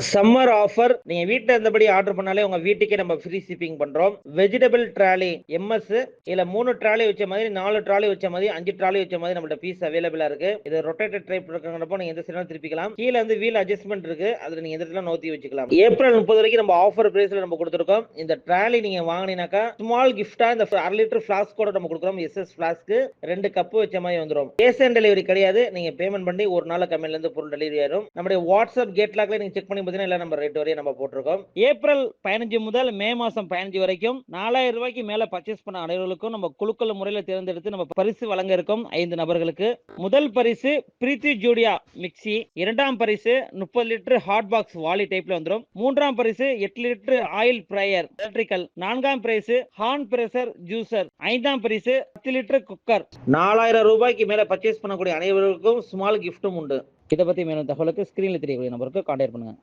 Summer offer நீங்க வீட்ல இருந்தபடி ஆர்டர் பண்ணாலே உங்க வீட்டுக்கே நம்ம ஃப்ரீ ஷிப்பிங் பண்றோம். வெஜிடபிள் ட்ராலி எம்எஸ் இல்ல 3 ட்ராலி வச்ச மாதிரி 4 ட்ராலி வச்ச மாதிரி 5 ட்ராலி வச்ச மாதிரி நம்மள்ட்ட பீஸ் அவைலபிளா இருக்கு. இது ரொட்டேட்டட் டைப் இருக்கறப்போ நீங்க எந்த சைடுல திருப்பிக்கலாம். கீழ வந்து வீல் அட்ஜஸ்ட்மென்ட் இருக்கு. அதுல நீங்க எந்த இடத்துல நோத்தி வச்சுக்கலாம். ஏப்ரல் 30 வரைக்கும் நம்ம ஆஃபர் பிரைஸ்ல நம்ம கொடுத்திருக்கோம். இந்த ட்ராலி நீங்க வாங்குனீனாக்கா ஸ்மால் கிஃப்டா இந்த 1/2 லிட்டர் ஃபிளாஸ்க் கூட நம்ம கொடுக்குறோம். எஸ்எஸ் ஃபிளாஸ்க் 2 கப் வச்ச மாதிரி வந்துரும். கேஷ் ஆன் டெலிவரி கிடையாது. நீங்க பேமெண்ட் பண்ணி ஒரு நாள் கம்மியில இருந்து பொருள் டெலிவரி ஆயிடும். நம்முடைய வாட்ஸ்அப் கேட்லாக்ல நீங்க செக் பண்ணி பார்த்தீங்கன்னா எல்லா நம்ம ரேட் வரையும் நம்ம போட்டிருக்கோம். ஏப்ரல் 15 முதல் மே மாசம் 15 வரைக்கும் 4000 ரூபாய்க்கு மேல பர்ச்சேஸ் பண்ண அனைவருக்கும் நம்ம குழுக்கள் முறையில் தேர்ந்தெடுத்து நம்ம பரிசு வழங்க இருக்கோம். 5 நபர்களுக்கு முதல் பரிசு பிரீத்தி ஜூடியா மிக்சி, இரண்டாம் பரிசு 30 லிட்டர் ஹாட் பாக்ஸ் வாலி டைப்ல வந்துரும். மூன்றாம் பரிசு 8 லிட்டர் ஆயில் பிரயர் எலக்ட்ரிக்கல், நான்காம் பரிசு ஹார்ன் பிரஷர் ஜூசர், ஐந்தாம் பரிசு 10 லிட்டர் குக்கர். 4000 ரூபாய்க்கு மேல பர்ச்சேஸ் பண்ணக்கூடிய அனைவருக்கும் ஸ்மால் கிஃப்டும் உண்டு. இதை பத்தி மேலும் தகவலுக்கு ஸ்கிரீன்ல தெரியக்கூடிய நம்பருக்கு கான்டாக்ட் பண்ணுங்க.